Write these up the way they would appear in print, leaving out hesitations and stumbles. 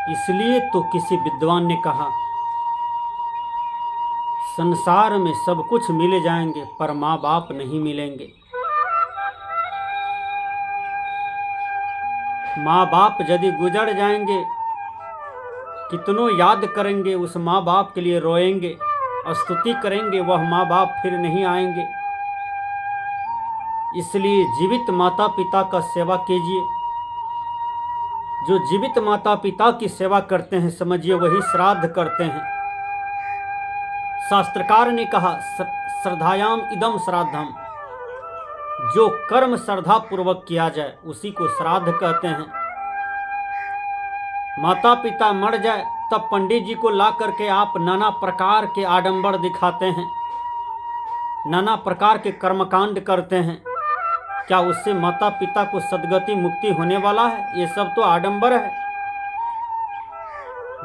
इसलिए तो किसी विद्वान ने कहा, संसार में सब कुछ मिल जाएंगे पर माँ बाप नहीं मिलेंगे। माँ बाप यदि गुजर जाएंगे, कितनों याद करेंगे उस माँ बाप के लिए रोएंगे, स्तुति करेंगे, वह माँ बाप फिर नहीं आएंगे। इसलिए जीवित माता पिता का सेवा कीजिए। जो जीवित माता पिता की सेवा करते हैं, समझिए वही श्राद्ध करते हैं। शास्त्रकार ने कहा, श्रद्धायाम इदम श्राद्धम, जो कर्म श्रद्धा पूर्वक किया जाए उसी को श्राद्ध कहते हैं। माता पिता मर जाए तब पंडित जी को ला करके आप नाना प्रकार के आडंबर दिखाते हैं, नाना प्रकार के कर्मकांड करते हैं। क्या उससे माता पिता को सद्गति मुक्ति होने वाला है? ये सब तो आडंबर है।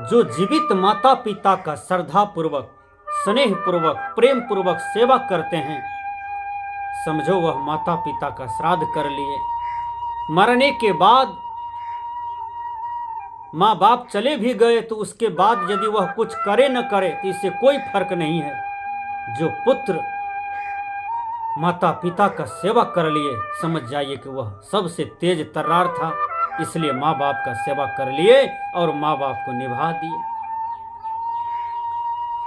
जो जीवित माता पिता का श्रद्धा पूर्वक, स्नेह पूर्वक, प्रेम पूर्वक सेवा करते हैं, समझो वह माता पिता का श्राद्ध कर लिए। मरने के बाद माँ बाप चले भी गए तो उसके बाद यदि वह कुछ करे न करे तो इससे कोई फर्क नहीं है। जो पुत्र माता पिता का सेवा कर लिए, समझ जाइए कि वह सबसे तेज तर्रार था। इसलिए माँ बाप का सेवा कर लिए और माँ बाप को निभा दिए।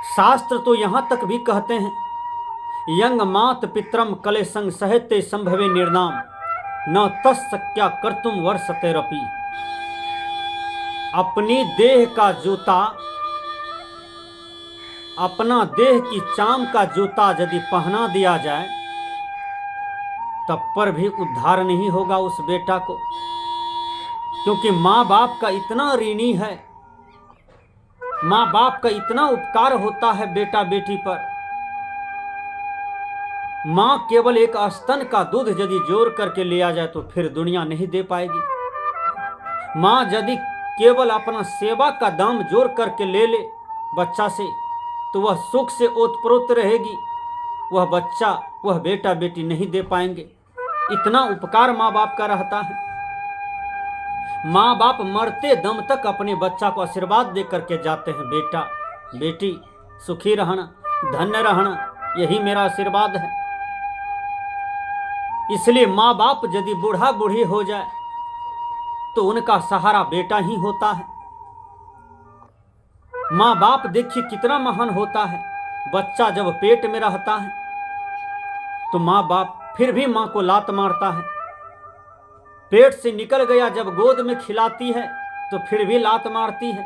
शास्त्र तो यहां तक भी कहते हैं, यंग मात पित्रम कलेशं सहते संभवे निर्नाम, न तस्सक्या कर्तुम वर्षतेरपि। अपनी देह का जूता, अपना देह की चाम का जूता यदि पहना दिया जाए तब पर भी उद्धार नहीं होगा उस बेटा को, क्योंकि माँ बाप का इतना ऋणी है, माँ बाप का इतना उपकार होता है बेटा बेटी पर। माँ केवल एक स्तन का दूध यदि जोड़ करके ले आ जाए तो फिर दुनिया नहीं दे पाएगी। माँ यदि केवल अपना सेवा का दाम जोड़ करके ले ले बच्चा से तो वह सुख से ओतप्रोत रहेगी। वह बच्चा, वह बेटा बेटी नहीं दे पाएंगे। इतना उपकार माँ बाप का रहता है। माँ बाप मरते दम तक अपने बच्चा को आशीर्वाद दे करके जाते हैं, बेटा बेटी सुखी रहना, धन्य रहना, यही मेरा आशीर्वाद है। इसलिए माँ बाप यदि बूढ़ा बूढ़ी हो जाए तो उनका सहारा बेटा ही होता है। माँ बाप देखिए कितना महान होता है। बच्चा जब पेट में रहता है तो माँ बाप फिर भी माँ को लात मारता है। पेट से निकल गया जब गोद में खिलाती है तो फिर भी लात मारती है।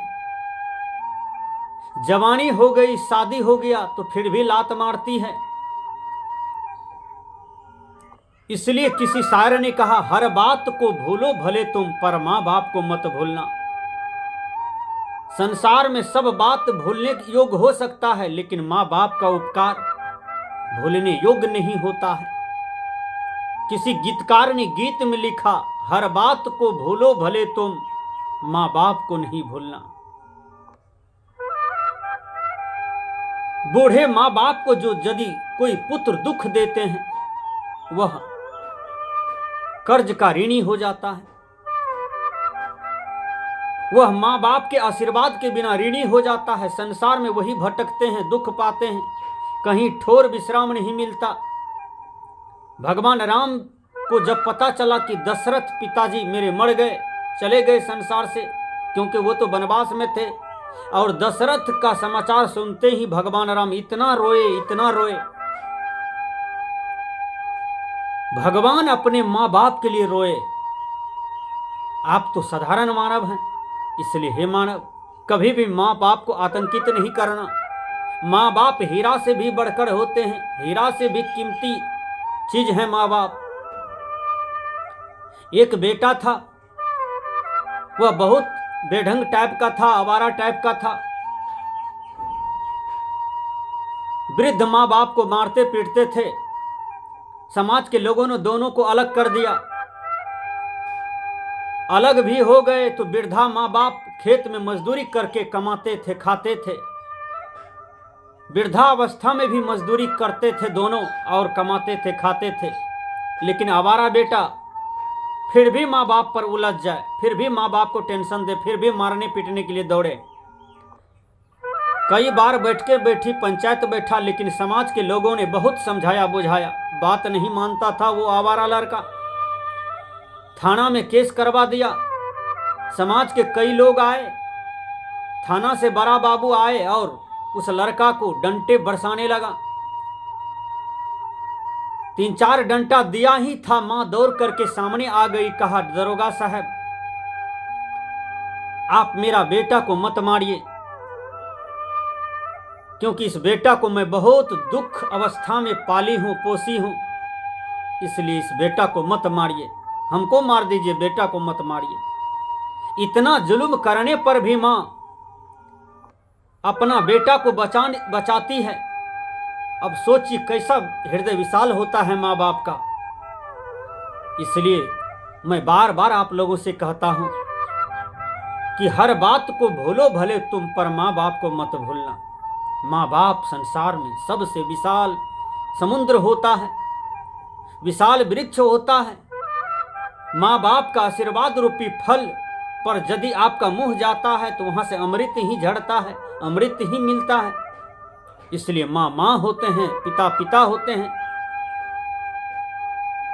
जवानी हो गई, शादी हो गया तो फिर भी लात मारती है। इसलिए किसी शायर ने कहा, हर बात को भूलो भले तुम पर माँ बाप को मत भूलना। संसार में सब बात भूलने योग्य हो सकता है, लेकिन माँ बाप का उपकार भूलने योग्य नहीं होता है। किसी गीतकार ने गीत में लिखा, हर बात को भूलो भले तुम माँ बाप को नहीं भूलना। बूढ़े माँ बाप को जो यदि कोई पुत्र दुख देते हैं वह कर्ज का ऋणी हो जाता है। वह माँ बाप के आशीर्वाद के बिना ऋणी हो जाता है। संसार में वही भटकते हैं, दुख पाते हैं, कहीं ठोर विश्राम नहीं मिलता। भगवान राम को जब पता चला कि दशरथ पिताजी मेरे मर गए, चले गए संसार से, क्योंकि वो तो वनवास में थे, और दशरथ का समाचार सुनते ही भगवान राम इतना रोए, इतना रोए। भगवान अपने माँ बाप के लिए रोए। आप तो साधारण मानव हैं, इसलिए हे मानव, कभी भी माँ बाप को आतंकित नहीं करना। माँ बाप हीरा से भी बढ़कर होते हैं, हीरा से भी कीमती चीज है माँ बाप। एक बेटा था, वह बहुत बेढंग टाइप का था, आवारा टाइप का था। वृद्ध माँ बाप को मारते पीटते थे। समाज के लोगों ने दोनों को अलग कर दिया। अलग भी हो गए तो वृद्धा माँ बाप खेत में मजदूरी करके कमाते थे, खाते थे। वृद्धावस्था में भी मजदूरी करते थे दोनों और कमाते थे, खाते थे। लेकिन आवारा बेटा फिर भी माँ बाप पर उलझ जाए, फिर भी माँ बाप को टेंशन दे, फिर भी मारने पीटने के लिए दौड़े। कई बार बैठ के बैठी पंचायत बैठा, लेकिन समाज के लोगों ने बहुत समझाया बुझाया, बात नहीं मानता था वो आवारा लड़का। थाना में केस करवा दिया। समाज के कई लोग आए, थाना से बड़ा बाबू आए और उस लड़का को डंटे बरसाने लगा। 3-4 डंटा दिया ही था, मां दौड़ करके सामने आ गई, कहा दरोगा साहब आप मेरा बेटा को मत मारिए, क्योंकि इस बेटा को मैं बहुत दुख अवस्था में पाली हूं, पोसी हूं, इसलिए इस बेटा को मत मारिए, हमको मार दीजिए, बेटा को मत मारिए। इतना जुल्म करने पर भी मां अपना बेटा को बचाती है। अब सोचिए कैसा हृदय विशाल होता है माँ बाप का। इसलिए मैं बार बार आप लोगों से कहता हूं कि हर बात को भूलो भले तुम, पर माँ बाप को मत भूलना। माँ बाप संसार में सबसे विशाल समुद्र होता है, विशाल वृक्ष होता है। माँ बाप का आशीर्वाद रूपी फल पर यदि आपका मुंह जाता है तो वहां से अमृत ही झड़ता है, अमृत ही मिलता है। इसलिए माँ माँ होते हैं, पिता पिता होते हैं।